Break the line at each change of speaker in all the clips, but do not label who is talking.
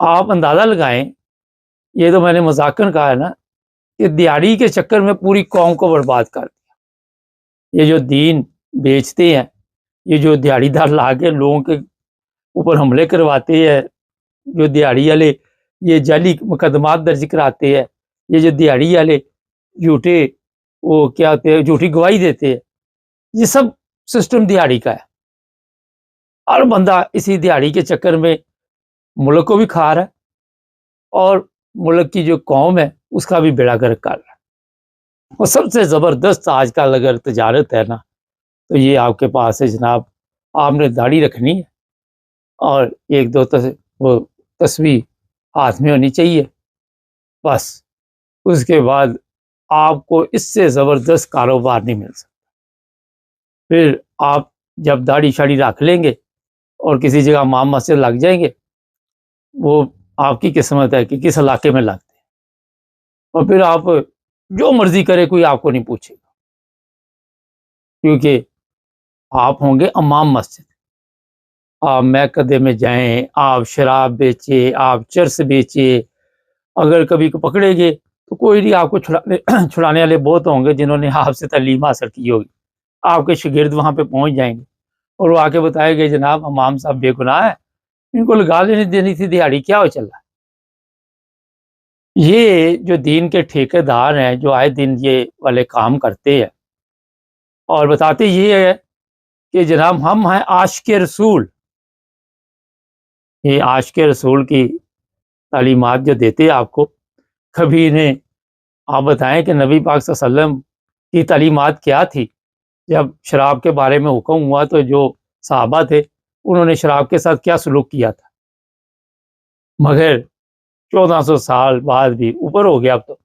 آپ اندازہ لگائیں، یہ تو میں نے مذاقن کہا ہے نا کہ دیہڑی کے چکر میں پوری قوم کو برباد کر دیا۔ یہ جو دین بیچتے ہیں، یہ جو دیہڑی دار لا کے لوگوں کے اوپر حملے کرواتے ہیں، جو دیہڑی والے یہ جعلی مقدمات درج کراتے ہیں، یہ جو دیہڑی والے جھوٹے وہ کیا ہوتے ہیں جھوٹی گواہی دیتے ہیں، یہ سب سسٹم دیہڑی کا ہے۔ ہر بندہ اسی دیہڑی کے چکر میں ملک کو بھی کھا رہا ہے اور ملک کی جو قوم ہے اس کا بھی بیڑا گرک کر رہا ہے۔ اور سب سے زبردست آج کل اگر تجارت ہے نا تو یہ آپ کے پاس ہے جناب، آپ نے داڑھی رکھنی ہے اور ایک دو وہ تسبیح ہاتھ میں ہونی چاہیے، بس اس کے بعد آپ کو اس سے زبردست کاروبار نہیں مل سکتا۔ پھر آپ جب داڑھی شاڑھی رکھ لیں گے اور کسی جگہ امام مسجد لگ جائیں گے، وہ آپ کی قسمت ہے کہ کس علاقے میں لگتے ہیں، اور پھر آپ جو مرضی کرے کوئی آپ کو نہیں پوچھے گا، کیونکہ آپ ہوں گے امام مسجد۔ آپ میکدے میں جائیں، آپ شراب بیچے، آپ چرس بیچے، اگر کبھی کو پکڑے گے تو کوئی نہیں، آپ کو چھڑانے والے بہت ہوں گے جنہوں نے آپ سے تعلیم حاصل کی ہوگی، آپ کے شاگرد وہاں پہ پہنچ جائیں گے اور وہ آ کے بتائے گے جناب امام صاحب بے گناہ ہے، ان کو لگا لینی دینی تھی دیہڑی، کیا ہو چل رہا ہے۔ یہ جو دین کے ٹھیکے دار ہیں جو آئے دن یہ والے کام کرتے ہیں اور بتاتے یہ ہے کہ جناب ہم ہیں عاشق رسول، یہ عاشق رسول کی تعلیمات جو دیتے ہیں آپ کو، کبھی انہیں آپ بتائیں کہ نبی پاک صلی اللہ علیہ وسلم کی تعلیمات کیا تھی؟ جب شراب کے بارے میں حکم ہوا تو جو صحابہ تھے انہوں نے شراب کے ساتھ کیا سلوک کیا تھا؟ مگر 1400 سال بعد بھی اوپر ہو گیا، اب تو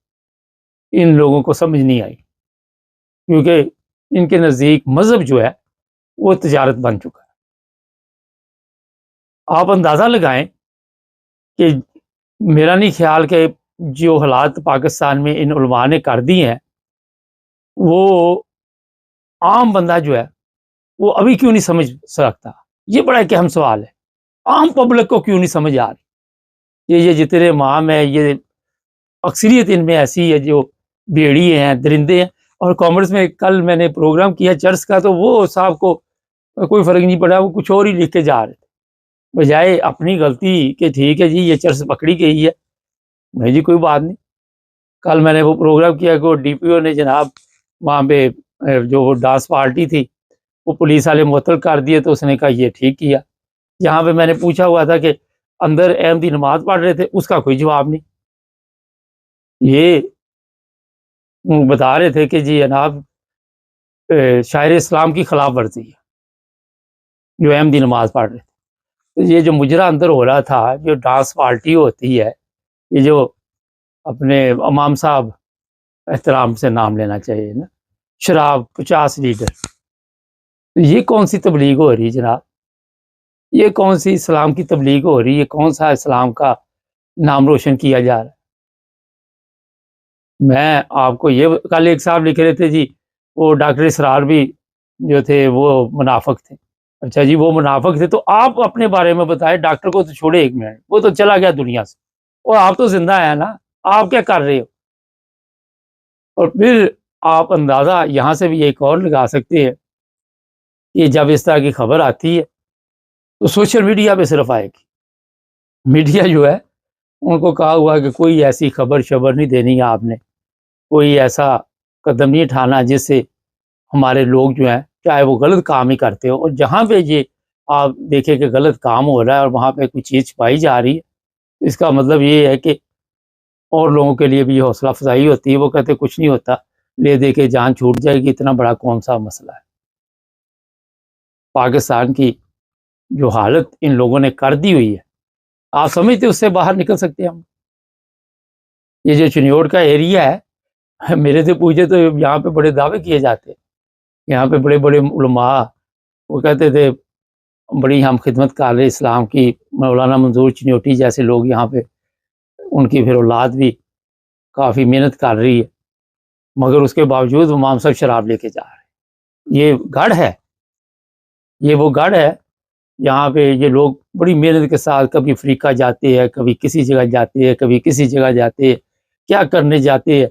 ان لوگوں کو سمجھ نہیں آئی، کیونکہ ان کے نزدیک مذہب جو ہے وہ تجارت بن چکا ہے۔ آپ اندازہ لگائیں کہ میرا نہیں خیال کہ جو حالات پاکستان میں ان علماء نے کر دی ہیں وہ عام بندہ جو ہے وہ ابھی کیوں نہیں سمجھ سکتا؟ یہ بڑا ایک اہم سوال ہے، عام پبلک کو کیوں نہیں سمجھ آ رہی؟ یہ جتنے امام ہیں یہ اکثریت ان میں ایسی ہے جو بھیڑی ہیں، درندے ہیں۔ اور کامرس میں کل میں نے پروگرام کیا چرچ کا تو وہ صاحب کو کوئی فرق نہیں پڑا، وہ کچھ اور ہی لکھ کے جا رہے تھے، بجائے اپنی غلطی کہ ٹھیک ہے جی یہ چرچ پکڑی گئی ہے، نہیں جی کوئی بات نہیں۔ کل میں نے وہ پروگرام کیا کہ وہ ڈی پی او نے جناب وہاں پہ جو وہ ڈانس پارٹی تھی وہ پولیس والے معطل کر دیے، تو اس نے کہا یہ ٹھیک کیا۔ یہاں پہ میں نے پوچھا ہوا تھا کہ اندر احمدی نماز پڑھ رہے تھے، اس کا کوئی جواب نہیں۔ یہ بتا رہے تھے کہ جی جناب شاعر اسلام کی خلاف ورزی ہے جو احمدی نماز پڑھ رہے تھے۔ یہ جو مجرا اندر ہو رہا تھا، جو ڈانس پارٹی ہوتی ہے، یہ جو اپنے امام صاحب احترام سے نام لینا چاہیے نا، شراب 50 لیٹر، یہ کون سی تبلیغ ہو رہی جناب؟ یہ کون سی اسلام کی تبلیغ ہو رہی ہے؟ کون سا اسلام کا نام روشن کیا جا رہا ہے؟ میں آپ کو یہ کل ایک صاحب لکھ رہے تھے جی وہ ڈاکٹر اسرار بھی جو تھے وہ منافق تھے۔ اچھا جی وہ منافق تھے تو آپ اپنے بارے میں بتائیں، ڈاکٹر کو تو چھوڑے ایک منٹ، وہ تو چلا گیا دنیا سے، اور آپ تو زندہ ہیں نا، آپ کیا کر رہے ہو؟ اور پھر آپ اندازہ یہاں سے بھی ایک اور لگا سکتے ہیں کہ جب اس طرح کی خبر آتی ہے تو سوشل میڈیا پہ صرف آئے گی۔ میڈیا جو ہے ان کو کہا ہوا کہ کوئی ایسی خبر شبر نہیں دینی ہے، آپ نے کوئی ایسا قدم نہیں اٹھانا جس سے ہمارے لوگ جو ہیں چاہے وہ غلط کام ہی کرتے ہو، اور جہاں پہ یہ آپ دیکھیں کہ غلط کام ہو رہا ہے اور وہاں پہ کوئی چیز چھپائی جا رہی ہے، اس کا مطلب یہ ہے کہ اور لوگوں کے لیے بھی یہ حوصلہ افزائی ہوتی ہے، وہ کہتے کچھ نہیں ہوتا، لے دے کے جان چھوٹ جائے گی، اتنا بڑا کون سا مسئلہ ہے۔ پاکستان کی جو حالت ان لوگوں نے کر دی ہوئی ہے، آپ سمجھتے اس سے باہر نکل سکتے ہیں ہم؟ یہ جو چنیوٹ کا ایریا ہے، میرے سے پوچھے تو یہاں پہ بڑے دعوے کیے جاتے ہیں، یہاں پہ بڑے بڑے علماء وہ کہتے تھے بڑی ہم خدمت کر رہے اسلام کی، مولانا منظور چنیوٹی جیسے لوگ یہاں پہ، ان کی پھر اولاد بھی کافی محنت کر رہی ہے، مگر اس کے باوجود امام صاحب شراب لے کے جا رہے ہیں۔ یہ گڑھ ہے، یہ وہ گڑھ ہے یہاں پہ یہ لوگ بڑی محنت کے ساتھ کبھی افریقہ جاتے ہیں، کبھی کسی جگہ جاتے ہیں، کبھی کسی جگہ جاتے ہیں، کیا کرنے جاتے ہیں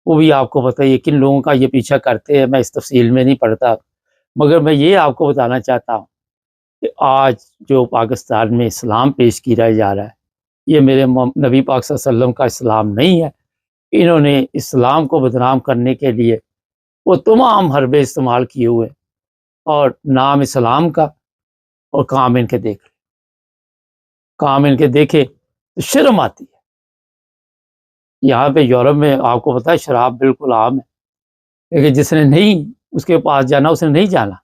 وہ بھی آپ کو پتہ ہے کن لوگوں کا یہ پیچھا کرتے ہیں، میں اس تفصیل میں نہیں پڑھتا، مگر میں یہ آپ کو بتانا چاہتا ہوں کہ آج جو پاکستان میں اسلام پیش کیا جا رہا ہے یہ میرے نبی پاک صلی اللہ علیہ وسلم کا اسلام نہیں ہے۔ انہوں نے اسلام کو بدنام کرنے کے لیے وہ تمام حربے استعمال کیے ہوئے اور نام اسلام کا، اور کام ان کے دیکھے تو شرم آتی ہے۔ یہاں پہ یورپ میں آپ کو پتہ ہے شراب بالکل عام ہے، لیکن جس نے نہیں اس کے پاس جانا اس نے نہیں جانا۔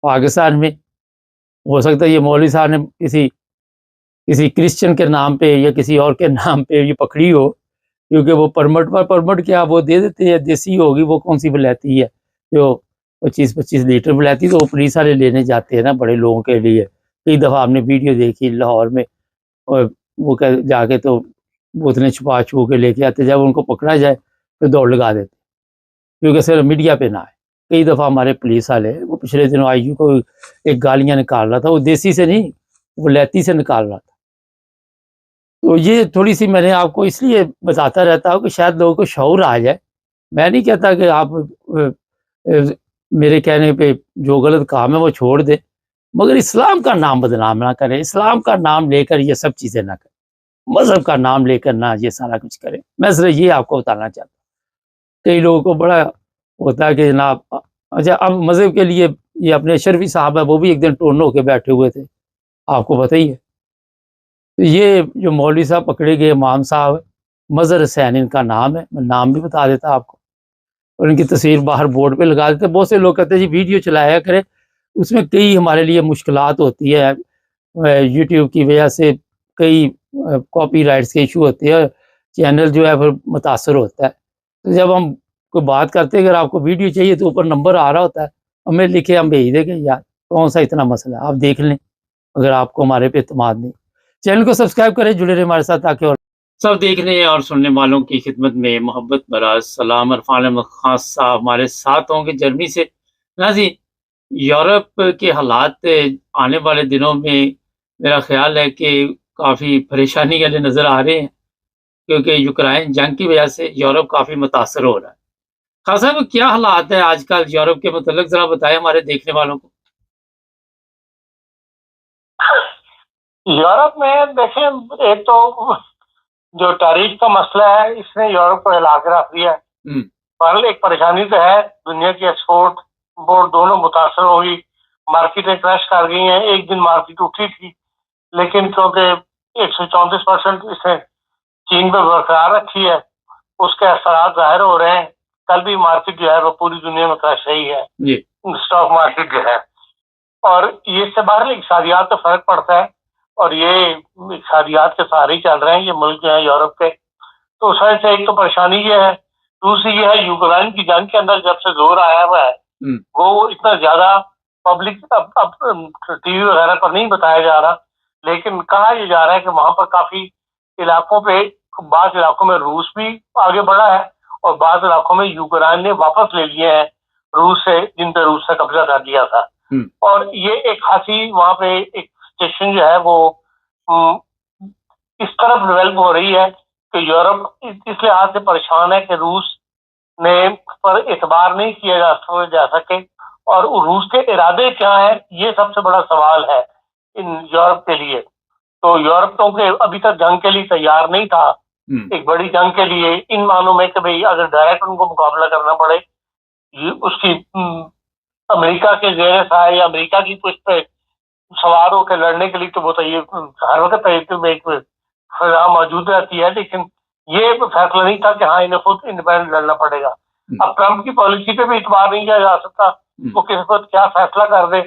پاکستان میں ہو سکتا ہے یہ مولوی صاحب نے کسی کرسچن کے نام پہ یا کسی اور کے نام پہ یہ پکڑی ہو، کیونکہ وہ پرمٹ کیا وہ دے دیتے ہیں، دیسی ہوگی وہ کون سی بلیتی ہے جو 25 لیٹر بلیتی، تو وہ پولیس والے لینے جاتے ہیں نا بڑے لوگوں کے لیے۔ کئی دفعہ آپ نے ویڈیو دیکھی لاہور میں، اور وہ جا کے تو بوتلیں چھپا کے لے کے آتے، جب ان کو پکڑا جائے تو دوڑ لگا دیتے، کیونکہ صرف میڈیا پہ نہ آئے۔ کئی دفعہ ہمارے پولیس والے وہ پچھلے دنوں آئی یو کو ایک گالیاں نکال رہا تھا، وہ دیسی سے نہیں وہ لیتی سے نکال رہا تھا۔ تو یہ تھوڑی سی میں نے آپ کو اس لیے بتاتا رہتا ہوں کہ شاید لوگوں کو شعور آ جائے۔ میں نہیں کہتا کہ آپ میرے کہنے پہ جو غلط کام ہے وہ چھوڑ دیں، مگر اسلام کا نام بدنام نہ کریں، اسلام کا نام لے کر یہ سب چیزیں نہ کریں، مذہب کا نام لے کر نہ یہ سارا کچھ کریں۔ میں صرف یہ آپ کو بتانا چاہتا ہوں۔ کئی لوگوں کو بڑا ہوتا ہے کہ جناب اچھا اب مذہب کے لیے یہ اپنے اشرفی صاحب ہے وہ بھی ایک دن ٹورن ہو کے بیٹھے ہوئے تھے، آپ کو پتہ ہی ہے۔ یہ جو مولوی صاحب پکڑے گئے امام صاحب مظہر حسین ان کا نام ہے، میں نام بھی بتا دیتا آپ کو، اور ان کی تصویر باہر بورڈ پہ لگا دیتے۔ بہت سے لوگ کہتے ہیں جی ویڈیو چلایا کرے، اس میں کئی ہمارے لیے مشکلات ہوتی ہے، یوٹیوب کی وجہ سے کئی کاپی رائٹس کے ایشو ہوتے ہیں، چینل جو ہے پھر متاثر ہوتا ہے۔ تو جب ہم کوئی بات کرتے ہیں اگر آپ کو ویڈیو چاہیے تو اوپر نمبر آ رہا ہوتا ہے، ہمیں لکھے ہم بھیج دیں گے، یار کون سا اتنا مسئلہ ہے، آپ دیکھ لیں اگر آپ کو ہمارے پہ اعتماد نہیں۔ چینل کو سبسکرائب کریں، جڑے رہے ہمارے ساتھ تاکہ اور سب دیکھنے اور سننے والوں کی خدمت میں محبت بھرا سلام۔ عرفان احمد خان صاحب ہمارے ساتھ ہوں گے جرمنی سے۔ ناظرین، یورپ کے حالات آنے والے دنوں میں میرا خیال ہے کہ کافی پریشانی والے نظر آ رہے ہیں، کیونکہ یوکرائن جنگ کی وجہ سے یورپ کافی متاثر ہو رہا ہے۔ خان صاحب کیا حالات ہے آج کل یورپ کے متعلق، ذرا بتائیں ہمارے دیکھنے والوں کو۔
یورپ میں دیکھیں، ایک تو جو تاریخ کا مسئلہ ہے اس نے یورپ کو ہلا کے رکھ دیا ہے۔ بہرحال ایک پریشانی تو ہے، دنیا کی ایکسپورٹ امپورٹ دونوں متاثر ہوگی، مارکیٹیں کریش کر گئی ہیں۔ ایک دن مارکیٹ اٹھی تھی لیکن کیونکہ 134% اس نے چین پہ برقرار رکھی ہے، اس کے اثرات ظاہر ہو رہے ہیں۔ کل بھی مارکیٹ جو ہے وہ پوری دنیا میں کریش رہی ہے، اسٹاک مارکیٹ جو ہے، اور یہ سے باہر اقتصادیات کا فرق پڑتا ہے، اور یہ اقتصادیات کے سہارے ہی چل رہے ہیں یہ ملک جو ہے یورپ کے۔ تو اس وجہ سے ایک تو پریشانی یہ ہے، دوسری یہ ہے یوکرائن کی جنگ کے اندر جب سے زور آیا ہوا ہے وہ اتنا زیادہ پبلک اب ٹی وی وغیرہ پر نہیں بتایا جا رہا، لیکن کہا یہ جا رہا ہے کہ وہاں پر کافی علاقوں پہ، بعض علاقوں میں روس بھی آگے بڑھا ہے اور بعض علاقوں میں یوکرائن نے واپس لے لیے ہیں روس سے، جن پہ روس نے قبضہ کر لیا تھا۔ اور یہ ایک خاصی وہاں پہ ایک سچویشن جو ہے وہ اس طرف ڈیولپ ہو رہی ہے کہ یورپ اس لحاظ سے پریشان ہے کہ روس نے پر اعتبار نہیں کیا جا سکے، اور روس کے ارادے کیا ہیں یہ سب سے بڑا سوال ہے ان یورپ کے لیے۔ تو یورپ تو ابھی تک جنگ کے لیے تیار نہیں تھا، ایک بڑی جنگ کے لیے، ان معنوں میں کہ بھئی اگر ڈائریکٹ ان کو مقابلہ کرنا پڑے، اس کی امریکہ کے زیر سایہ یا امریکہ کی پشت پہ سوار ہو کے لڑنے کے لیے تو وہ تو یہ ہر وقت ایک فضا موجود رہتی ہے، لیکن یہ فیصلہ نہیں تھا کہ ہاں انہیں خود انڈیپینڈنٹ لڑنا پڑے گا۔ اب ٹرمپ کی پالیسی پہ بھی اعتبار نہیں کیا جا سکتا، وہ کس وقت کیا فیصلہ کر دے،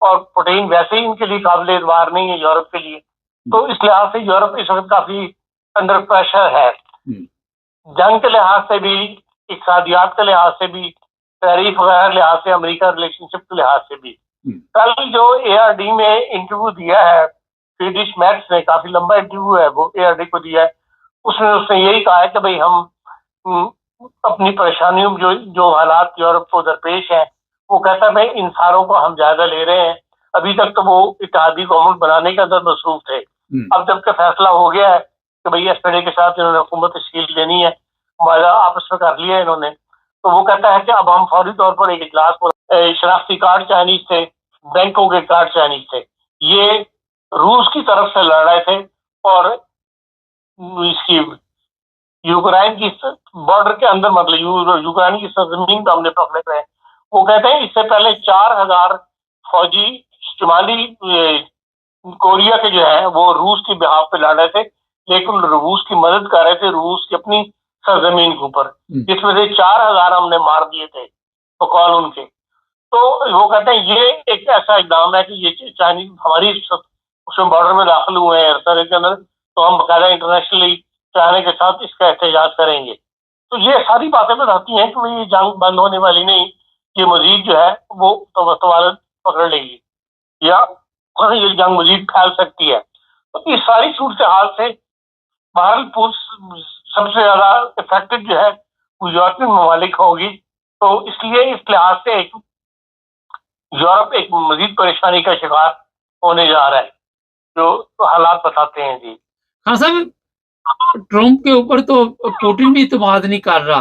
اور پوٹین ویسے ہی ان کے لیے قابل اعتبار نہیں ہے یورپ کے لیے۔ تو اس لحاظ سے یورپ اس وقت کافی انڈر پریشر ہے، جنگ کے لحاظ سے بھی، اقتصادیات کے لحاظ سے بھی، تعریف وغیرہ لحاظ سے، امریکہ ریلیشن شپ کے لحاظ سے بھی۔ کل جو اے آر ڈی میں انٹرویو دیا ہے فریڈرک میرز نے، کافی لمبا انٹرویو ہے وہ اے آر ڈی کو دیا ہے، اس نے یہی کہا ہے کہ بھئی ہم اپنی پریشانیوں جو حالات یورپ کو درپیش ہیں، وہ کہتا ہے بھئی ان ساروں کو ہم جائزہ لے رہے ہیں ابھی تک تو وہ اتحادی گورنمنٹ بنانے کے اندر مصروف تھے. اب جب کہ فیصلہ ہو گیا ہے کہ بھئی ایس پی ڈی کے ساتھ انہوں نے حکومت تشکیل دینی ہے, معاہدہ آپس میں کر لیا انہوں نے, تو وہ کہتا ہے کہ اب ہم فوری طور پر ایک اجلاس کو, شناختی کارڈ چائنیز تھے, بینکوں کے کارڈ چائنیز تھے, یہ روس کی طرف سے لڑ رہے تھے اور اس کی یوکرائن کی بارڈر کے اندر, مطلب یوکرائن کی سرزمین پہ ہم نے پکڑے تھے. وہ کہتے ہیں اس سے پہلے 4,000 فوجی شمالی کوریا کے جو ہیں وہ روس کی بہاف پہ لڑ رہے تھے, لیکن روس کی مدد کر رہے تھے روس کی اپنی سرزمین کے اوپر, جس میں سے 4,000 ہم نے مار دیے تھے بقول ان کے. تو وہ کہتے ہیں یہ ایک ایسا اقدام ہے کہ یہ چائنیز ہماری اس میں بارڈر میں داخل ہوئے ہیں سرحد کے اندر, تو ہم باقاعدہ انٹرنیشنلی چائنا کے ساتھ اس کا احتجاج کریں گے. تو یہ ساری باتیں بتاتی ہیں کہ یہ جنگ بند ہونے والی نہیں, یہ مزید جو ہے وہ توالت پکڑ لے گی یا یہ جنگ مزید پھیل سکتی ہے. تو اس ساری صورتحال سے بہرحال سب سے زیادہ افیکٹڈ جو ہے وہ یورپین ممالک ہوگی. تو اس لیے اس لحاظ سے یورپ ایک مزید پریشانی کا شکار ہونے جا رہا ہے, جو حالات بتاتے ہیں. جی
ہاں صاحب, ٹرمپ کے اوپر تو پوٹن بھی اعتماد نہیں کر رہا,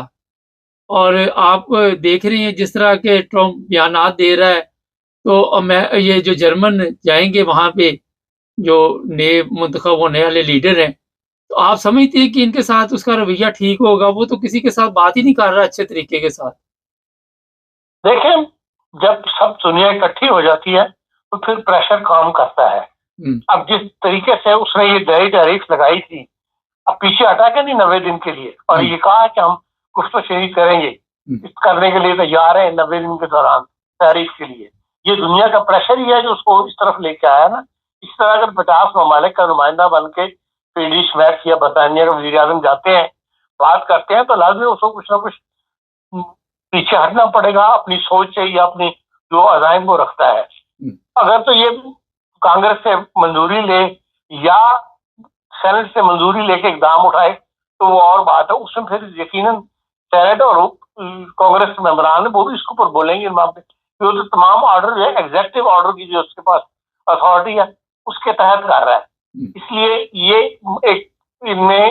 اور آپ دیکھ رہے ہیں جس طرح کے ٹرمپ بیانات دے رہا ہے, تو میں یہ جو جرمن جائیں گے وہاں پہ جو نئے منتخب ہونے والے لیڈر ہیں, تو آپ سمجھتے ہیں کہ ان کے ساتھ اس کا رویہ ٹھیک ہوگا؟ وہ تو کسی کے ساتھ بات ہی نہیں کر رہا اچھے طریقے کے ساتھ.
دیکھیں, جب سب دنیا اکٹھی ہو جاتی ہے تو پھر پریشر کام کرتا ہے. اب جس طریقے سے اس نے یہ نئی ٹیرف لگائی تھی, اب پیچھے ہٹا کے نہیں 90 دن کے لیے, اور یہ کہا کہ ہم گفت و شنید کریں گے, کرنے کے لیے تیار ہیں 90 دن کے دوران ٹیرف کے لیے. یہ دنیا کا پریشر ہی ہے جو اس کو اس طرف لے کے آیا نا. اس طرح اگر 50 ممالک کا نمائندہ بن کے فرینڈریش میرز یا برطانیہ کا وزیر اعظم جاتے ہیں, بات کرتے ہیں, تو لازمی اس کو کچھ نہ کچھ پیچھے ہٹنا پڑے گا اپنی سوچ سے یا اپنی جو عزائم وہ رکھتا ہے. اگر تو یہ کانگریس سے منظوری لے یا سینٹ سے منظوری لے کے اقدام اٹھائے تو وہ اور بات ہے, اس میں پھر یقیناً سینٹ اور کانگریس ممبران وہ بھی اس کے اوپر بولیں گے وہ تو تمام آرڈر جو ہے ایگزیکٹو آرڈر کی جو اس کے پاس اتھارٹی ہے اس کے تحت کر رہا ہے. اس لیے یہ ایک ان میں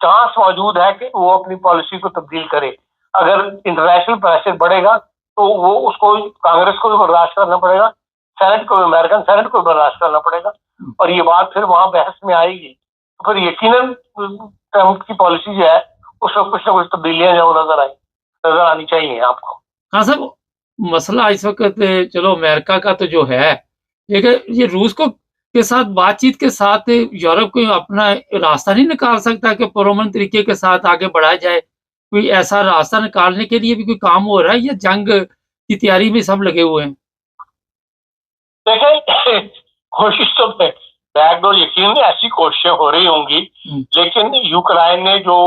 چانس موجود ہے کہ وہ اپنی پالیسی کو تبدیل کرے. اگر انٹرنیشنل پریشر بڑھے گا تو وہ اس کو کانگریس کو بھی برداشت کرنا پڑے گا, سینٹ کو بھی, امریکن سینٹ کو بھی برداشت کرنا پڑے گا, اور یہ بات پھر وہاں بحث میں آئے گی. تو پھر یقیناً ٹرمپ کی پالیسی جو ہے اس میں کچھ نہ کچھ تبدیلیاں جو نظر آنی چاہیے آپ کو.
ہاں صاحب, مسئلہ اس وقت چلو امریکہ کا تو جو ہے, لیکن یہ روس کو کے ساتھ بات چیت کے ساتھ یورپ کو اپنا راستہ نہیں نکال سکتا کہ پرامن طریقے کے ساتھ آگے بڑھایا جائے؟ کوئی ایسا راستہ نکالنے کے لیے بھی کوئی کام ہو رہا ہے یا جنگ کی تیاری میں سب لگے ہوئے ہیں؟
دیکھیں, کوشش تو بیک ڈور یقین ایسی کوششیں ہو رہی ہوں گی, لیکن یوکرائن نے جو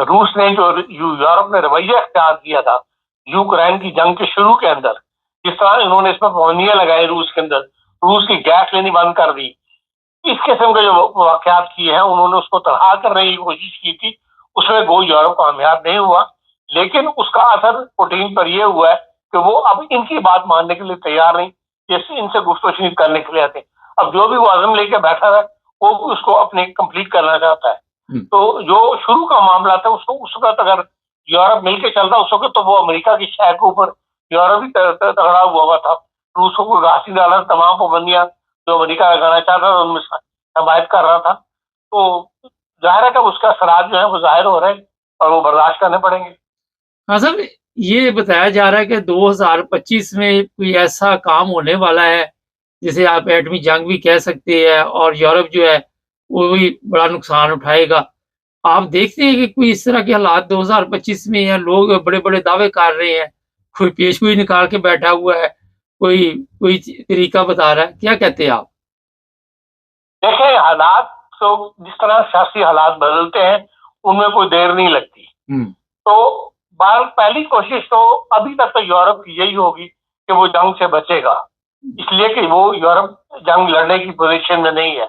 روس نے جو یورپ نے رویہ اختیار کیا تھا یوکرائن کی جنگ کے شروع کے اندر, جس طرح انہوں نے اس میں پابندیاں لگائی روس کے اندر, روس کی گیس لینی بند کر دی, اس قسم کے جو واقعات کیے ہیں انہوں نے اس کو تباہ کرنے کی کوشش کی تھی. اس میں وہ یورپ کامیاب نہیں ہوا, لیکن اس کا اثر پوٹین پر یہ ہوا ہے کہ وہ اب ان کی بات ماننے کے لیے تیار نہیں, جیسے ان سے گفت و شنید کرنے کے لیے آتے. اب جو بھی وہ عزم لے کے بیٹھا ہے وہ اس کو اپنے کمپلیٹ کرنا چاہتا ہے. تو جو شروع کا معاملہ تھا اس کو اس وقت اگر یورپ مل کے چلتا اس وقت تو وہ امریکہ کی شہر کے اوپر یورپ بھی تگڑا ہوا تھا. روس کو گھاسی ڈالا, تمام پابندیاں جو امریکہ لگانا چاہتا تھا ان میں حمایت کر رہا تھا. تو ظاہر ہے کہ اس کا اثرات جو ہے وہ ظاہر ہو رہے ہیں اور وہ برداشت کرنے پڑیں گے.
ہاں صاحب, یہ بتایا جا رہا ہے کہ 2025 میں کوئی ایسا کام ہونے والا ہے جسے آپ ایٹمی جنگ بھی کہہ سکتے ہیں, اور یورپ جو ہے وہ بھی بڑا نقصان اٹھائے گا. آپ دیکھتے ہیں کہ کوئی اس طرح کے حالات 2025 میں ہیں؟ لوگ بڑے بڑے دعوے کر رہے ہیں, کوئی پیش گوئی نکال کے بیٹھا ہوا ہے, کوئی طریقہ بتا رہا ہے, کیا کہتے ہیں آپ؟
دیکھیں, حالات تو جس طرح سیاسی حالات بدلتے ہیں ان میں کوئی دیر نہیں لگتی. تو پہلی کوشش تو ابھی تک تو یورپ کی یہی ہوگی کہ وہ جنگ سے بچے گا, اس لیے کہ وہ یورپ جنگ لڑنے کی پوزیشن میں نہیں ہے.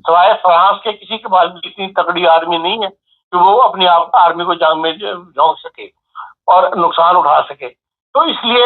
سوائے فرانس کے کسی کے پاس بھی اتنی تگڑی آرمی نہیں ہے کہ وہ اپنی آرمی کو جنگ میں جھونک سکے اور نقصان اٹھا سکے. تو اس لیے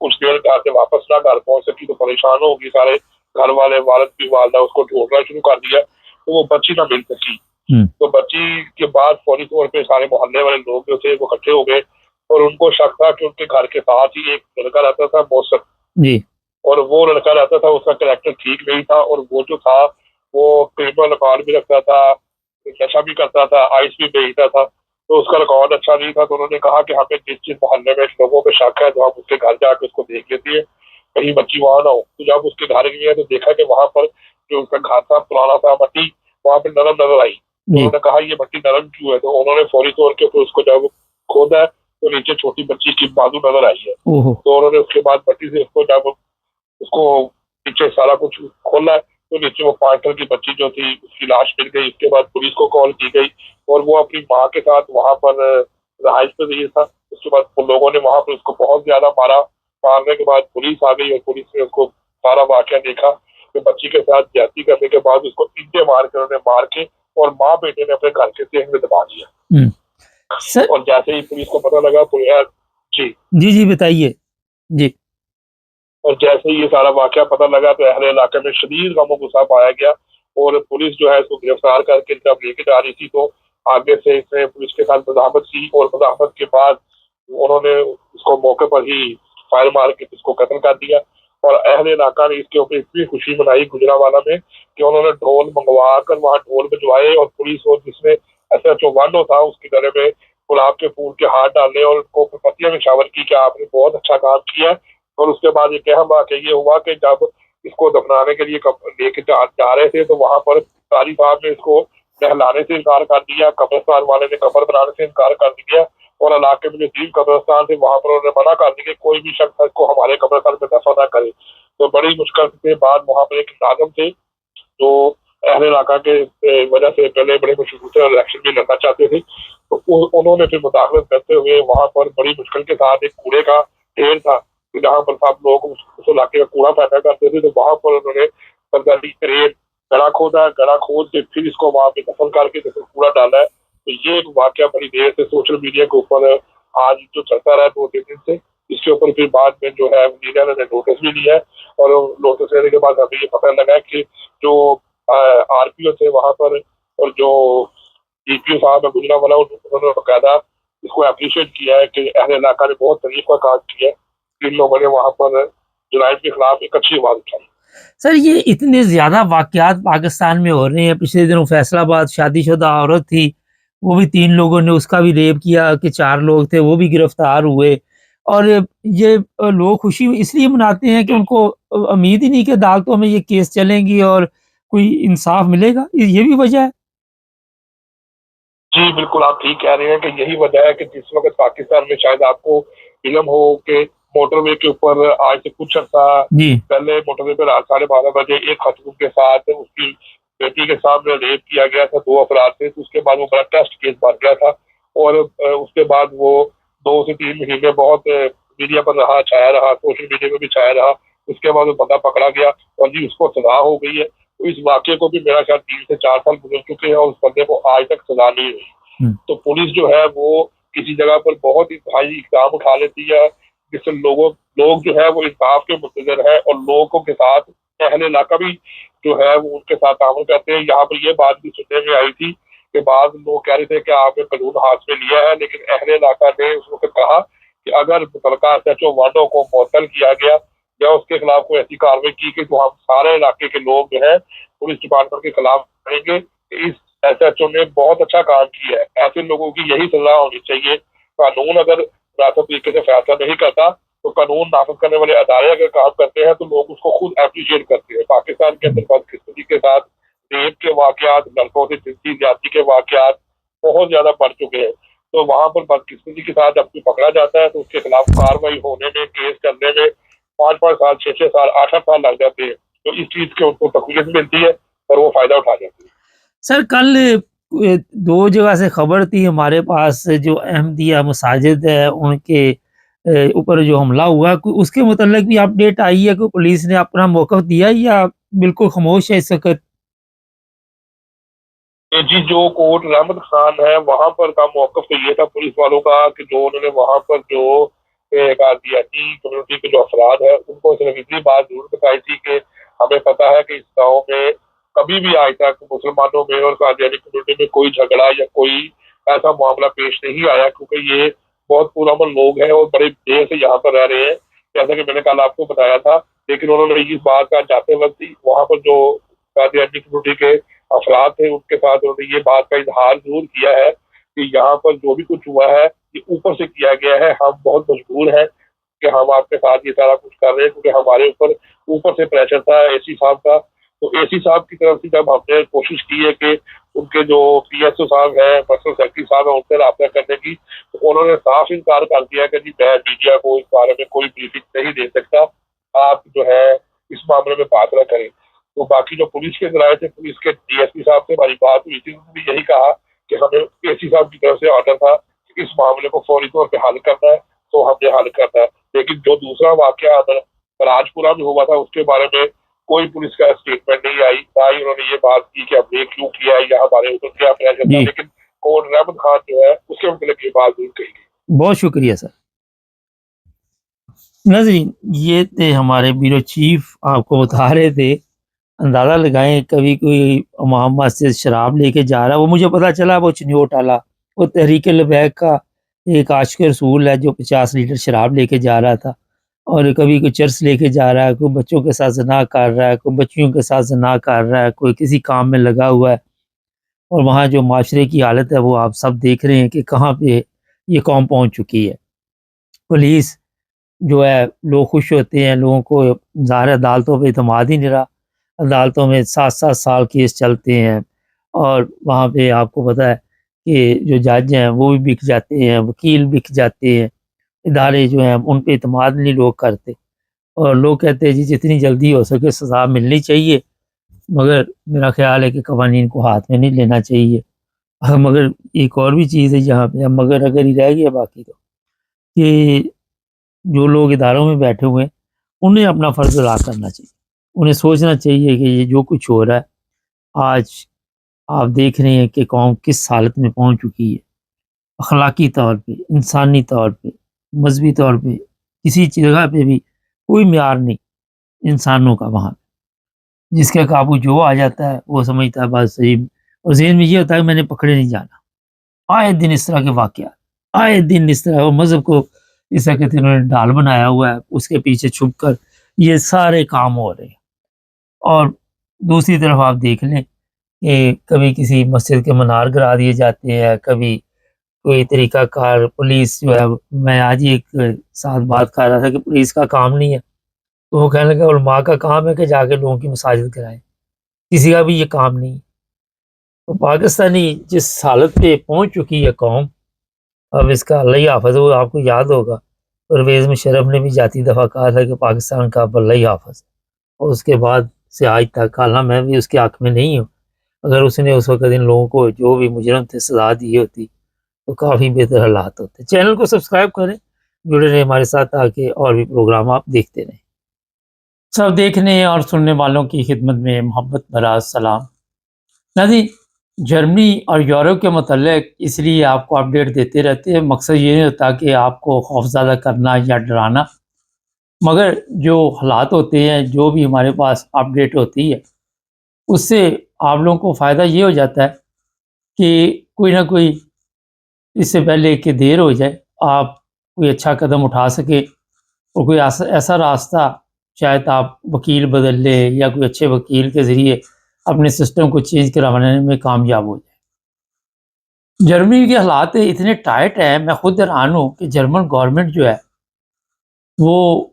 کچھ دیر گھر سے واپس نہ گھر پہنچ سکی تو پریشان ہوگی، سارے گھر والے، والد بھی والدہ اس کو ڈھونڈنا شروع کر دیا تو وہ بچی نہ مل سکی۔ تو بچی کے بعد فوری طور پہ سارے محلے والے لوگ جو تھے وہ اکٹھے ہو گئے اور ان کو شک تھا کہ ان کے گھر کے ساتھ ہی ایک لڑکا رہتا تھا محسن
جی،
اور وہ لڑکا رہتا تھا، اس کا کریکٹر ٹھیک نہیں تھا اور وہ جو تھا وہ کرمنل ریکارڈ بھی رکھتا تھا، نشہ بھی کرتا تھا، آئس بھی بیچتا تھا، تو اس کا ریکارڈ اچھا نہیں تھا۔ تو انہوں نے کہا کہ ہمیں جس جس محلے میں لوگوں پہ شک ہے تو ہم اس کے گھر جا کے اس کو دیکھ لیتے ہیں کہیں بچی وہاں نہ ہو۔ تو جب اس کے گھر گئے تو دیکھا کہ وہاں پر جو اس کا گھر تھا پرانا تھا، مٹی وہاں پہ نرم نظر آئی۔ تو انہوں نے کہا یہ مٹی نرم کیوں ہے؟ تو انہوں نے فوری طور کے اس کو جب کھودا ہے تو نیچے چھوٹی بچی کی بازو نظر آئی ہے۔ تو انہوں نے اس کے بعد مٹی سے اس کو جب اس کو پیچھے سارا کچھ کھولا ہے تو نیچے وہ 5 سال کی بچی جو تھی اس کی لاش مل گئی۔ اس کے بعد پولیس کو کال کی گئی اور وہ اپنی ماں کے ساتھ وہاں پر رہائش پذیر تھا۔ اس کے بعد لوگوں نے وہاں پر اس کو بہت زیادہ مارا، مارنے کے بعد پولیس آ گئی اور پولیس نے اس کو سارا واقعہ دیکھا کہ بچی کے ساتھ زیادتی کرنے کے بعد اس کو اینٹیں مار کے انہوں نے مار کے اور ماں بیٹے نے اپنے گھر کے سینگ میں دبا دیا۔ اور جیسے ہی پولیس کو پتہ لگا تو
جی بتائیے جی،
اور جیسے ہی یہ سارا واقعہ پتہ لگا تو اہل علاقے میں شدید غم و غصہ پایا گیا اور پولیس جو ہے اس کو گرفتار کر کے جب لے کے جا رہی تھی تو آگے سے اس نے پولیس کے ساتھ مزاحمت کی اور مزاحمت کے بعد انہوں نے اس کو موقع پر ہی فائر مار کے اس کو قتل کر دیا۔ اور اہل علاقہ نے اس کے اوپر اتنی خوشی منائی گجرانوالہ میں کہ انہوں نے ڈھول منگوا کر وہاں ڈھول بجوائے اور پولیس اور جس میں SHO وانڈو تھا اس کے گلے میں گلاب کے پھول کے ہاتھ ڈالے اور اس کو پتیاں نشاور کی کہ آپ نے بہت اچھا کام کیا۔ اور اس کے بعد یہ اہم واقعہ یہ ہوا کہ جب اس کو دفنانے کے لیے لے کے جا رہے تھے تو وہاں پر قاری صاحب نے اس کو نہلانے سے انکار کر دیا، قبرستان والے نے قبر بنانے سے انکار کر دیا اور علاقے میں جو 3 قبرستان تھے وہاں پر انہوں نے منع کر دیا کہ کوئی بھی شخص اس کو ہمارے قبرستان میں دفن نہ کرے۔ تو بڑی مشکل کے بعد وہاں پر ایک ناظم تھے جو اہل علاقہ کے وجہ سے پہلے بڑے مشہور تھے اور الیکشن بھی لڑنا چاہتے تھے، تو انہوں نے پھر مداخلت کرتے ہوئے وہاں پر بڑی مشکل کے ساتھ ایک کوڑے کا ڈھیر تھا جہاں پر سب لوگ اس علاقے کا کوڑا پھینکا کرتے تھے، تو وہاں پر انہوں نے سرکاری کریٹ گڑھا کھودا، گڑھا کھود کے پھر اس کو وہاں پہ دفن کر کے پھر کوڑا ڈالا ہے۔ تو یہ ایک واقعہ بڑی دیر سے سوشل میڈیا کے اوپر آج جو چلتا رہا 2-3 دن سے، اس کے اوپر پھر بعد میں جو ہے میڈیا نے نوٹس بھی لیا ہے اور نوٹس لینے کے بعد ہمیں یہ پتہ لگا ہے کہ جو RPO تھے وہاں پر اور جو DPO صاحب ہے گجرانوالہ انہوں نے باقاعدہ اس کو اپریشیٹ کیا ہے کہ اہل علاقہ نے بہت تعریف کا کام کیا ہے، ان لوگوں نے وہاں پر جرائم کے خلاف ایک اچھی آواز اٹھائی۔
سر یہ اتنے زیادہ واقعات پاکستان میں ہو رہے ہیں، پچھلے دنوں فیصل آباد شادی شدہ عورت تھی، وہ بھی 3 لوگوں نے اس کا بھی ریپ کیا کہ 4 لوگ تھے وہ بھی گرفتار ہوئے، اور یہ لوگ خوشی اس لیے مناتے ہیں کہ ان کو امید ہی نہیں کہ عدالتوں میں یہ کیس چلیں گی اور کوئی انصاف ملے گا، یہ بھی وجہ ہے۔
جی بالکل آپ ٹھیک کہہ رہے ہیں کہ یہی وجہ ہے کہ جس وقت پاکستان میں شاید آپ کو علم ہو کہ موٹر وے کے اوپر آج سے کچھ عرصہ پہلے موٹر وے پہ رات 12:30 بجے ایک خاتون کے ساتھ اس کی بیٹی کے سامنے ریپ کیا گیا تھا 2 افراد سے، تو اس کے بعد وہ بڑا ٹیسٹ کیس بن گیا تھا اور اس کے بعد وہ 2 سے 3 مہینے بہت میڈیا پر رہا، چھایا رہا، سوشل میڈیا میں بھی چھایا رہا۔ اس کے بعد وہ بندہ پکڑا گیا اور جی اس کو سزا ہو گئی ہے۔ تو اس واقعے کو بھی میرا خیال 3 سے 4 سال گزر چکے ہیں اور اس بندے کو آج تک سزا نہیں ہوئی۔ تو پولیس جو ہے وہ کسی جگہ پر بہت انتہائی اقدام اٹھا لیتی ہے جس سے لوگ جو ہے وہ انصاف کے منتظر ہے اور لوگوں کے ساتھ اہل علاقہ بھی جو ہے وہ ان کے ساتھ تعاون کرتے ہیں۔ یہاں پر یہ بات بھی سننے میں آئی تھی کہ بعض لوگ کہہ رہے تھے کہ آپ نے قانون ہاتھ میں لیا ہے، لیکن اہل علاقہ نے اس وقت کہا کہ اگر متعلقہ SHO وانڈو کو معطل کیا گیا یا اس کے خلاف کوئی ایسی کارروائی کی کہ جو ہم سارے علاقے کے لوگ جو ہے پولیس ڈپارٹمنٹ کے خلاف کریں گے کہ اس SHO نے بہت اچھا کام کیا ہے۔ ایسے لوگوں کی یہی سزا ہونی چاہیے۔ قانون اگر مناسب طریقے سے فیصلہ نہیں کرتا تو قانون نافذ کرنے والے ادارے اگر کام کرتے ہیں تو لوگ اس کو خود اپریشیٹ کرتے ہیں۔ پاکستان کے اندر بدقسمتی کے ساتھ ریپ کے واقعات، لڑکوں سے جنسی زیادتی کے واقعات بہت زیادہ بڑھ چکے ہیں، تو وہاں پر بدقسمتی کے ساتھ جب کوئی پکڑا جاتا ہے تو اس کے خلاف کارروائی ہونے میں، کیس کرنے میں 5 سال، 6 سال، 8 سال لگ جاتے ہیں۔ تو اس چیز کے ان کو تقویت ملتی ہے اور وہ فائدہ اٹھا جاتے ہیں۔
سر کل 2 جگہ سے خبر تھی ہمارے پاس، جو احمدیہ مساجد ہے ان کے اوپر جو حملہ ہوا، اس کے متعلق بھی اپڈیٹ آئی ہے کہ پولیس نے اپنا موقف دیا یا بالکل خاموش ہے اس وقت؟
جی جو کوٹ رحمت خان ہے وہاں پر کا موقف تو یہ تھا پولیس والوں کا کہ جو انہوں نے وہاں پر جو کہ قادیانی کمیونٹی کے جو افراد ہیں ان کو صرف اتنی بات ضرور بتائی تھی کہ ہمیں پتہ ہے کہ اس گاؤں میں کبھی بھی آج تک مسلمانوں میں اور قادیانی کمیونٹی میں کوئی جھگڑا یا کوئی ایسا معاملہ پیش نہیں آیا، کیونکہ یہ بہت پرامن لوگ ہیں اور بڑے دیر سے یہاں پر رہ رہے ہیں، جیسا کہ میں نے کل آپ کو بتایا تھا۔ لیکن انہوں نے اس بات کا جاتے وقت وہاں پر جو قادیانی کمیونٹی کے افراد تھے ان کے ساتھ انہوں نے یہ بات کا اظہار ضرور کیا ہے کہ یہاں پر جو بھی کچھ ہوا ہے یہ اوپر سے کیا گیا ہے، ہم بہت مجبور ہیں کہ ہم آپ کے ساتھ یہ سارا کچھ کر رہے ہیں، کیونکہ ہمارے اوپر سے پریشر تھا اے سی صاحب کا۔ تو اے سی صاحب کی طرف سے جب ہم نے کوشش کی ہے کہ ان کے جو پی ایس او صاحب ہیں، پرسنل سیکرٹری صاحب ہیں، ان سے رابطہ کرنے کی، تو انہوں نے صاف انکار کر دیا کہ جی میں میڈیا کو اس بارے میں کوئی بریفنگ نہیں دے سکتا، آپ جو ہے اس معاملے میں بات نہ کریں۔ تو باقی جو پولیس کے ذرائع تھے، پولیس کے ڈی ایس پی صاحب سے ہماری بات ہوئی تھی، انہوں نے بھی یہی کہا کہ ہمیں اے سی صاحب کی طرف سے آرڈر تھا کہ اس معاملے کو فوری طور پہ حل کرنا ہے، تو ہم نے حل کرنا ہے۔ لیکن جو دوسرا واقعہ راج پورہ میں ہوا تھا اس کے بارے میں کوئی پولیس کا اسٹیٹمنٹ نہیں آئی، نہ ہی انہوں نے یہ بات کی کہ ہم نے کیوں کیا ہے یا ہمارے اوپر کیا پریشر تھا، لیکن کون رحمت خان جو ہے اس کے متعلق یہ بات ضرور کہی گئی۔
بہت شکریہ سر۔ ناظرین، یہ تھے ہمارے بیورو چیف، آپ کو بتا رہے تھے اندازہ لگائیں کبھی کوئی محمد سے شراب لے کے جا رہا، وہ مجھے پتا چلا وہ چنیوٹ والا، وہ تحریک لبیک کا ایک عاشق رسول ہے جو 50 لیٹر شراب لے کے جا رہا تھا، اور کبھی کوئی چرس لے کے جا رہا ہے، کوئی بچوں کے ساتھ زنا کر رہا ہے، کوئی بچیوں کے ساتھ زنا کر رہا ہے، کوئی کسی کام میں لگا ہوا ہے، اور وہاں جو معاشرے کی حالت ہے وہ آپ سب دیکھ رہے ہیں کہ کہاں پہ یہ قوم پہنچ چکی ہے۔ پولیس جو ہے، لوگ خوش ہوتے ہیں، لوگوں کو ظاہر عدالتوں پہ اعتماد ہی نہیں رہا، عدالتوں میں 7 سال کیس چلتے ہیں، اور وہاں پہ آپ کو پتہ ہے کہ جو جج ہیں وہ بھی بک جاتے ہیں، وکیل بک جاتے ہیں، ادارے جو ہیں ان پہ اعتماد نہیں لوگ کرتے، اور لوگ کہتے ہیں جی جتنی جلدی ہو سکے سزا ملنی چاہیے، مگر میرا خیال ہے کہ قوانین کو ہاتھ میں نہیں لینا چاہیے۔ مگر ایک اور بھی چیز ہے یہاں پہ، مگر اگر ہی رہ گیا باقی تو، کہ جو لوگ اداروں میں بیٹھے ہوئے ہیں انہیں اپنا فرض ادا کرنا چاہیے، انہیں سوچنا چاہیے کہ یہ جو کچھ ہو رہا ہے، آج آپ دیکھ رہے ہیں کہ قوم کس حالت میں پہنچ چکی ہے، اخلاقی طور پہ، انسانی طور پہ، مذہبی طور پہ، کسی جگہ پہ بھی کوئی معیار نہیں انسانوں کا وہاں، جس کے قابو جو آ جاتا ہے وہ سمجھتا ہے بس صحیح، اور ذہن میں یہ ہوتا ہے کہ میں نے پکڑے نہیں جانا۔ آئے دن اس طرح کے واقعات، آئے دن اس طرح، اور مذہب کو اس طرح کے انہوں نے ڈال بنایا ہوا ہے، اس کے پیچھے چھپ کر یہ سارے کام ہو رہے ہیں۔ اور دوسری طرف آپ دیکھ لیں کہ کبھی کسی مسجد کے منار گرا دیے جاتے ہیں، کبھی کوئی طریقہ کار، پولیس جو ہے، میں آج ہی ایک ساتھ بات کر رہا تھا کہ پولیس کا کام نہیں ہے، تو وہ کہنے لگا علماء کا کام ہے کہ جا کے لوگوں کی مساجد کرائیں، کسی کا بھی یہ کام نہیں۔ تو پاکستانی جس حالت پہ پہنچ چکی ہے قوم، اب اس کا اللہ ہی حافظ ہو۔ آپ کو یاد ہوگا پرویز مشرف نے بھی جاتی دفعہ کہا تھا کہ پاکستان کا اب اللہ ہی حافظ، اور اس کے بعد سے آج تک، حالانکہ میں بھی اس کے حق میں نہیں ہوں، اگر اس نے اس وقت ان لوگوں کو جو بھی مجرم تھے سزا دی ہوتی تو کافی بہتر حالات ہوتے۔ چینل کو سبسکرائب کریں، جڑے رہیں ہمارے ساتھ تاکہ اور بھی پروگرام آپ دیکھتے رہیں۔ سب دیکھنے اور سننے والوں کی خدمت میں محبت بھرا سلام۔ ناظرین، جرمنی اور یورپ کے متعلق اس لیے آپ کو اپڈیٹ دیتے رہتے ہیں، مقصد یہ نہیں ہوتا کہ آپ کو خوفزدہ کرنا یا ڈرانا، مگر جو حالات ہوتے ہیں، جو بھی ہمارے پاس اپڈیٹ ہوتی ہے، اس سے آپ لوگوں کو فائدہ یہ ہو جاتا ہے کہ کوئی نہ کوئی اس سے پہلے کہ دیر ہو جائے آپ کوئی اچھا قدم اٹھا سکے، اور کوئی ایسا راستہ شاید آپ وکیل بدل لے یا کوئی اچھے وکیل کے ذریعے اپنے سسٹم کو چینج کروانے میں کامیاب ہو جائے۔ جرمنی کے حالات اتنے ٹائٹ ہیں، میں خود حیران ہوں کہ جرمن گورنمنٹ جو ہے وہ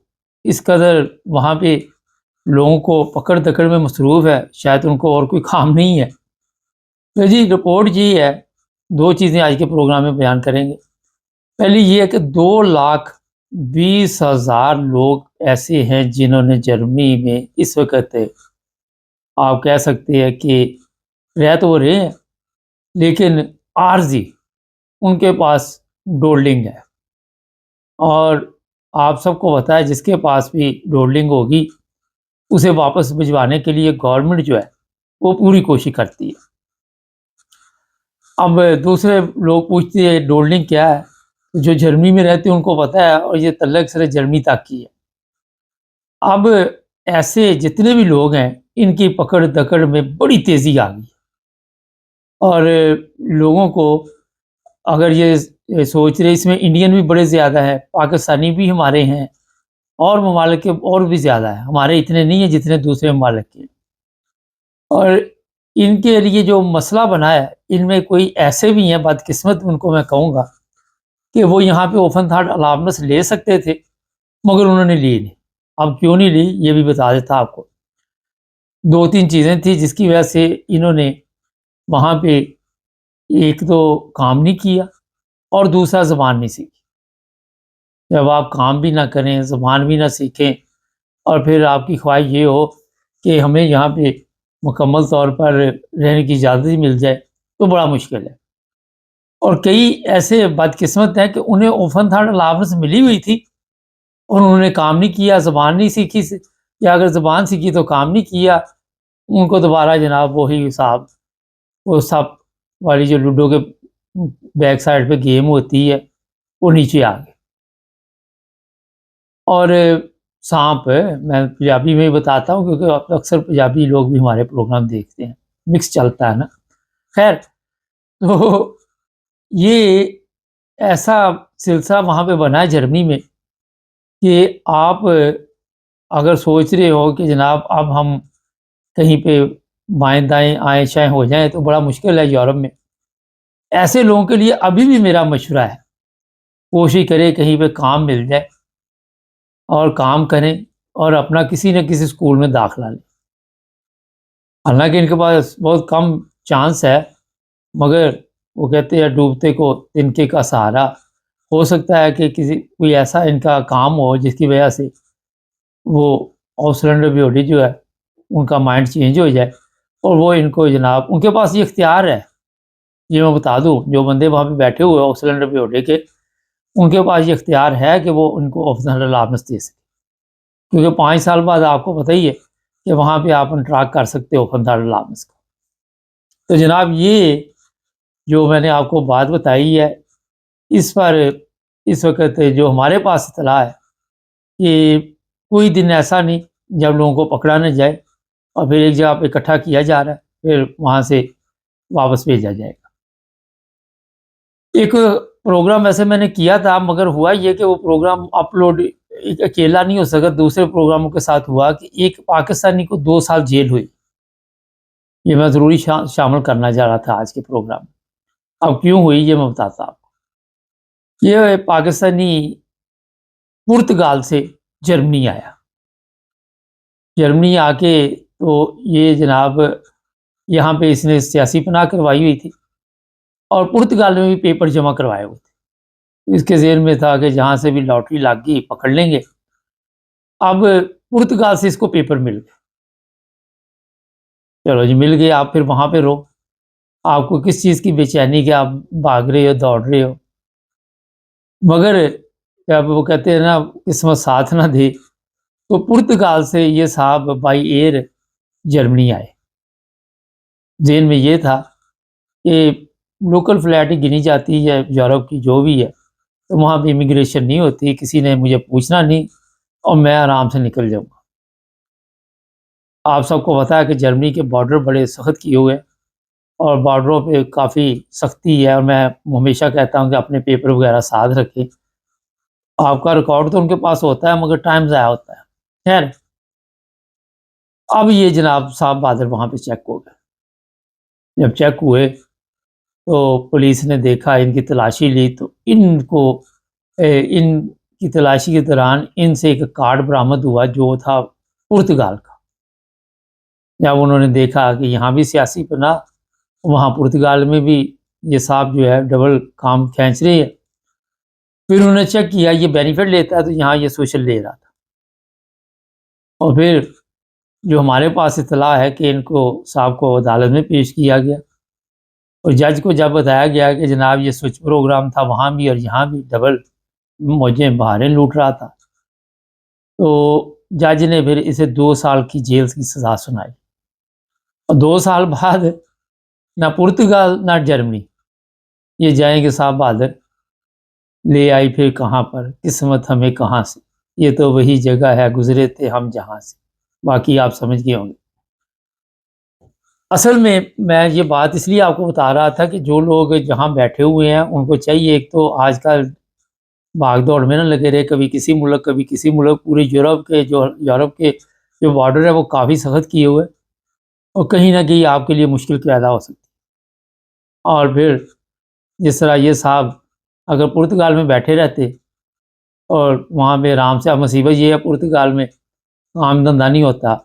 اس قدر وہاں پہ لوگوں کو پکڑ دکڑ میں مصروف ہے، شاید ان کو اور کوئی کام نہیں ہے۔ تو جی رپورٹ یہ ہے، 2 چیزیں آج کے پروگرام میں بیان کریں گے۔ پہلی یہ ہے کہ 2,20,000 لوگ ایسے ہیں جنہوں نے جرمنی میں اس وقت آپ کہہ سکتے ہیں کہ رہ تو وہ رہے ہیں لیکن عارضی ان کے پاس ڈولڈنگ ہے، اور آپ سب کو پتہ ہے جس کے پاس بھی ڈولڈنگ ہوگی اسے واپس بھجوانے کے لیے گورنمنٹ جو ہے وہ پوری کوشش کرتی ہے۔ اب دوسرے لوگ پوچھتے ہیں ڈولڈنگ کیا ہے، جو جرمنی میں رہتے ہیں ان کو پتہ ہے، اور یہ تعلق صرف جرمنی تک کی ہے۔ اب ایسے جتنے بھی لوگ ہیں ان کی پکڑ دکڑ میں بڑی تیزی آ گئی، اور لوگوں کو اگر یہ سوچ رہے، اس میں انڈین بھی بڑے زیادہ ہے، پاکستانی بھی ہمارے ہیں، اور ممالک کے اور بھی زیادہ ہے، ہمارے اتنے نہیں ہیں جتنے دوسرے ممالک کے۔ اور ان کے لیے جو مسئلہ بنا ہے، ان میں کوئی ایسے بھی ہیں بدقسمت، ان کو میں کہوں گا کہ وہ یہاں پہ اوپن تھارڈ الاؤنس لے سکتے تھے مگر انہوں نے لی نہیں۔ اب کیوں نہیں لی یہ بھی بتا دیتا آپ کو۔ 2-3 چیزیں تھیں جس کی وجہ سے انہوں نے وہاں پہ ایک تو کام نہیں کیا، اور دوسرا زبان نہیں سیکھی۔ جب آپ کام بھی نہ کریں، زبان بھی نہ سیکھیں، اور پھر آپ کی خواہش یہ ہو کہ ہمیں یہاں پہ مکمل طور پر رہنے کی اجازت ہی مل جائے، تو بڑا مشکل ہے۔ اور کئی ایسے بدقسمت ہیں کہ انہیں اوپن تھارڈ الاؤنس ملی ہوئی تھی اور انہوں نے کام نہیں کیا، زبان نہیں سیکھی، یا اگر زبان سیکھی تو کام نہیں کیا، ان کو دوبارہ جناب وہی حساب، وہ سب والی جو لوڈو کے بیک سائڈ پہ گیم ہوتی ہے وہ نیچے آ گئے۔ اور سانپ میں پنجابی میں ہی بتاتا ہوں کیونکہ اکثر پنجابی لوگ بھی ہمارے پروگرام دیکھتے ہیں، مکس چلتا ہے نا۔ خیر، تو یہ ایسا سلسلہ وہاں پہ بنا ہے جرمنی میں کہ آپ اگر سوچ رہے ہو کہ جناب اب ہم کہیں پہ بائیں دائیں آئیں شائیں ہو جائیں تو بڑا مشکل ہے یورپ میں۔ ایسے لوگوں کے لیے ابھی بھی میرا مشورہ ہے، کوشش کریں کہیں پہ کام مل جائے اور کام کریں اور اپنا کسی نہ کسی اسکول میں داخلہ لیں۔ حالانکہ ان کے پاس بہت کم چانس ہے، مگر وہ کہتے ہیں ڈوبتے کو تنکے کا سہارا۔ ہو سکتا ہے کہ کوئی ایسا ان کا کام ہو جس کی وجہ سے وہ آؤسلینڈر بیوٹی جو ہے ان کا مائنڈ چینج ہو جائے، اور وہ ان کو جناب، ان کے پاس یہ اختیار ہے، یہ میں بتا دوں، جو بندے وہاں پہ بیٹھے ہوئے آؤسلینڈر بیوٹی کے، ان کے پاس یہ اختیار ہے کہ وہ ان کو اوپن الاؤنس دے سکے، کیونکہ 5 سال بعد آپ کو پتہ ہی ہے کہ وہاں پہ آپ انٹریکٹ کر سکتے ہو اوپن الاؤنس کا۔ تو جناب یہ جو میں نے آپ کو بات بتائی ہے، اس پر اس وقت جو ہمارے پاس اطلاع ہے کہ کوئی دن ایسا نہیں جب لوگوں کو پکڑا نہ جائے اور پھر ایک جگہ پہ اکٹھا کیا جا رہا ہے، پھر وہاں سے واپس بھیجا جائے گا۔ ایک پروگرام ویسے میں نے کیا تھا، مگر ہوا یہ کہ وہ پروگرام اپلوڈ اکیلا نہیں ہو سکا، دوسرے پروگراموں کے ساتھ ہوا کہ ایک پاکستانی کو 2 سال جیل ہوئی۔ یہ میں ضروری شامل کرنا چاہ رہا تھا آج کے پروگرام میں۔ اب کیوں ہوئی یہ میں بتاتا آپ کو۔ یہ پاکستانی پرتگال سے جرمنی آیا، جرمنی آ کے تو یہ جناب یہاں پہ اس نے سیاسی پناہ کروائی ہوئی تھی، اور پرتگال میں بھی پیپر جمع کروائے ہوئے تھے۔ اس کے ذہن میں تھا کہ جہاں سے بھی لاٹری لگ گئی پکڑ لیں گے۔ اب پرتگال سے اس کو پیپر مل گئے، چلو جی مل گئے، آپ پھر وہاں پہ رہو، آپ کو کس چیز کی بے چینی کہ آپ بھاگ رہے ہو، دوڑ رہے ہو۔ مگر جب وہ کہتے ہیں نا قسمت ساتھ نہ دے، تو پرتگال سے یہ صاحب بائی ایئر جرمنی آئے۔ ذہن میں یہ تھا کہ لوکل فلائٹ ہی گنی جاتی ہے یورپ کی جو بھی ہے، تو وہاں پہ امیگریشن نہیں ہوتی، کسی نے مجھے پوچھنا نہیں، اور میں آرام سے نکل جاؤں گا۔ آپ سب کو پتا ہے کہ جرمنی کے بارڈر بڑے سخت کیے ہوئے ہیں، اور بارڈروں پہ کافی سختی ہے، اور میں ہمیشہ کہتا ہوں کہ اپنے پیپر وغیرہ ساتھ رکھیں۔ آپ کا ریکارڈ تو ان کے پاس ہوتا ہے مگر ٹائم ضائع ہوتا ہے۔ خیر، اب یہ جناب صاحب بہادر وہاں پہ چیک ہو گئے۔ جب چیک ہوئے تو پولیس نے دیکھا، ان کی تلاشی لی، تو ان کو ان کی تلاشی کے دوران ان سے ایک کارڈ برآمد ہوا جو تھا پرتگال کا۔ جب انہوں نے دیکھا کہ یہاں بھی سیاسی پناہ، وہاں پرتگال میں بھی یہ صاحب جو ہے ڈبل کام کھینچ رہے ہیں، پھر انہوں نے چیک کیا یہ بینیفٹ لیتا ہے تو یہاں یہ سوشل لے رہا تھا۔ اور پھر جو ہمارے پاس اطلاع ہے کہ ان کو صاحب کو عدالت میں پیش کیا گیا، اور جج کو جب بتایا گیا کہ جناب یہ سوئچ پروگرام تھا وہاں بھی اور یہاں بھی ڈبل موجیں بہاریں لوٹ رہا تھا، تو جج نے پھر اسے 2 سال کی جیل کی سزا سنائی۔ اور 2 سال بعد نہ پرتگال نہ جرمنی یہ جائیں گے صاحب بہادر، لے آئی پھر کہاں پر قسمت ہمیں کہاں سے، یہ تو وہی جگہ ہے گزرے تھے ہم جہاں سے۔ باقی آپ سمجھ گئے ہوں گے۔ اصل میں یہ بات اس لیے آپ کو بتا رہا تھا کہ جو لوگ جہاں بیٹھے ہوئے ہیں ان کو چاہیے، ایک تو آج کل بھاگ دوڑ میں نہ لگے رہے، کبھی کسی ملک کبھی کسی ملک۔ پورے یورپ کے جو بارڈر ہے وہ کافی سخت کیے ہوئے، اور کہیں نہ کہیں آپ کے لیے مشکل پیدا ہو سکتی ہے۔ اور پھر جس طرح یہ صاحب اگر پرتگال میں بیٹھے رہتے اور وہاں پہ آرام سے، اب مصیبت یہ ہے پرتگال میں کام دھندا نہیں ہوتا،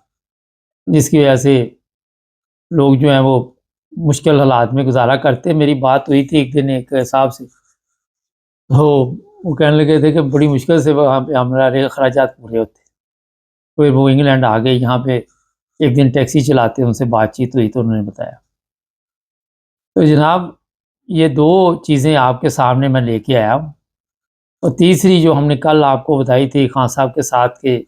جس کی وجہ سے لوگ جو ہیں وہ مشکل حالات میں گزارا کرتے۔ میری بات ہوئی تھی ایک دن ایک صاحب سے، تو وہ کہنے لگے تھے کہ بڑی مشکل سے وہاں پہ ہمارے اخراجات پورے ہوتے۔ پھر وہ انگلینڈ آ گئے، یہاں پہ ایک دن ٹیکسی چلاتے، ان سے بات چیت ہوئی تو انہوں نے بتایا۔ تو جناب یہ دو چیزیں آپ کے سامنے میں لے کے آیا ہوں، اور تیسری جو ہم نے کل آپ کو بتائی تھی خان صاحب کے ساتھ کہ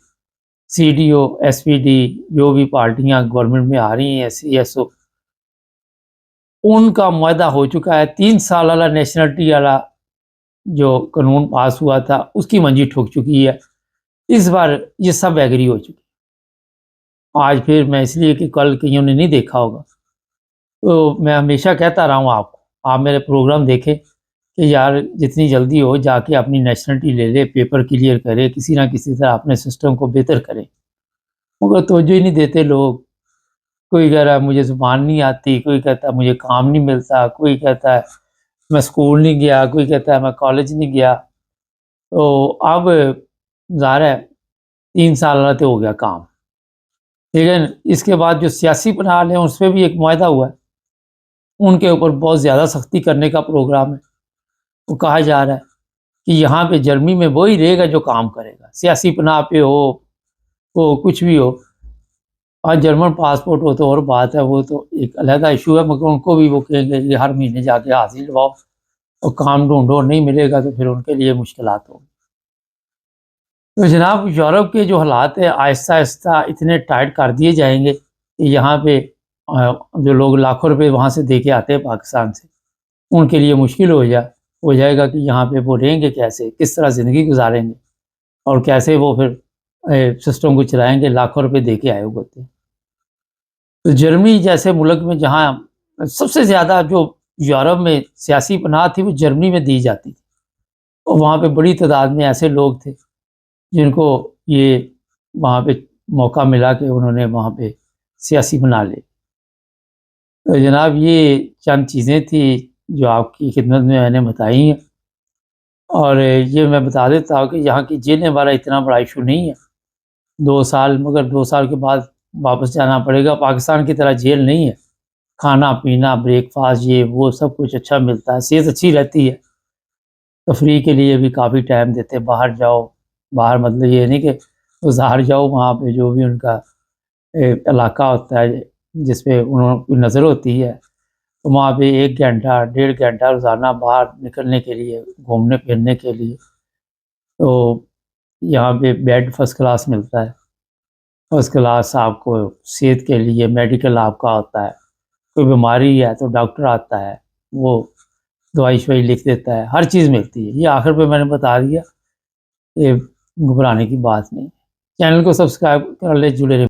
C D O, S P D, جو بھی پارٹیاں گورنمنٹ میں آ رہی ہیں، سی ایس او، ان کا معاہدہ ہو چکا ہے۔ 3 سال والا نیشنلٹی والا جو قانون پاس ہوا تھا اس کی منجی ٹھوک چکی ہے، اس بار یہ سب ایگری ہو چکی۔ آج پھر میں اس لیے کہ کل کئیوں نے نہیں دیکھا ہوگا، تو میں ہمیشہ کہتا رہا ہوں آپ کو، آپ میرے پروگرام دیکھیں کہ یار جتنی جلدی ہو جا کے اپنی نیشنلٹی لے لے، پیپر کلیئر کرے، کسی نہ کسی طرح اپنے سسٹم کو بہتر کرے، مگر توجہ ہی نہیں دیتے لوگ۔ کوئی کہہ رہا ہے مجھے زبان نہیں آتی، کوئی کہتا ہے مجھے کام نہیں ملتا، کوئی کہتا ہے میں اسکول نہیں گیا، کوئی کہتا ہے میں کالج نہیں گیا۔ تو اب ظاہر ہے 3 سال والا تو ہو گیا کام، لیکن اس کے بعد جو سیاسی پناہ ہیں اس پہ بھی ایک معاہدہ ہوا ہے، ان کے اوپر بہت زیادہ سختی کرنے کا پروگرام ہے۔ وہ کہا جا رہا ہے کہ یہاں پہ جرمنی میں وہی رہے گا جو کام کرے گا، سیاسی پناہ پہ ہو، وہ کچھ بھی ہو۔ اور جرمن پاسپورٹ ہو تو اور بات ہے، وہ تو ایک علیحدہ ایشو ہے، مگر ان کو بھی وہ کہیں گے کہ ہر مہینے جا کے حاضری لواؤ اور کام ڈھونڈو، نہیں ملے گا تو پھر ان کے لیے مشکلات ہوں۔ تو جناب یورپ کے جو حالات ہیں آہستہ آہستہ اتنے ٹائٹ کر دیے جائیں گے کہ یہاں پہ جو لوگ لاکھوں روپے وہاں سے دے کے آتے ہیں پاکستان سے، ان کے لیے مشکل ہو جائے گا کہ یہاں پہ وہ رہیں گے کیسے، کس طرح زندگی گزاریں گے، اور کیسے وہ پھر سسٹم کو چلائیں گے، لاکھوں روپے دے کے آئے ہوتے ہیں۔ تو جرمنی جیسے ملک میں جہاں سب سے زیادہ جو یورپ میں سیاسی پناہ تھی وہ جرمنی میں دی جاتی تھی، اور وہاں پہ بڑی تعداد میں ایسے لوگ تھے جن کو یہ وہاں پہ موقع ملا کہ انہوں نے وہاں پہ سیاسی پناہ لے۔ تو جناب یہ چند چیزیں تھیں جو آپ کی خدمت میں نے بتائی ہیں، اور یہ میں بتا دیتا ہوں کہ یہاں کی جیلیں والا اتنا بڑا ایشو نہیں ہے، 2 سال، مگر 2 سال کے بعد واپس جانا پڑے گا۔ پاکستان کی طرح جیل نہیں ہے، کھانا پینا بریک فاسٹ یہ وہ سب کچھ اچھا ملتا ہے، صحت اچھی رہتی ہے، تفریح کے لیے بھی کافی ٹائم دیتے، باہر جاؤ، باہر مطلب یہ نہیں کہ باہر جاؤ، وہاں پہ جو بھی ان کا علاقہ ہوتا ہے جس پہ انہوں کی نظر ہوتی ہے، تو وہاں پہ 1 گھنٹہ 1.5 گھنٹہ روزانہ باہر نکلنے کے لیے، گھومنے پھرنے کے لیے، تو یہاں پہ بیڈ فرسٹ کلاس ملتا ہے، فرسٹ کلاس آپ کو صحت کے لیے میڈیکل آپ کا ہوتا ہے، کوئی بیماری ہے تو ڈاکٹر آتا ہے، وہ دوائی شوائی لکھ دیتا ہے، ہر چیز ملتی ہے۔ یہ آخر پہ میں نے بتا دیا، یہ گھبرانے کی بات نہیں۔ چینل کو سبسکرائب کر لے، جڑے رہے۔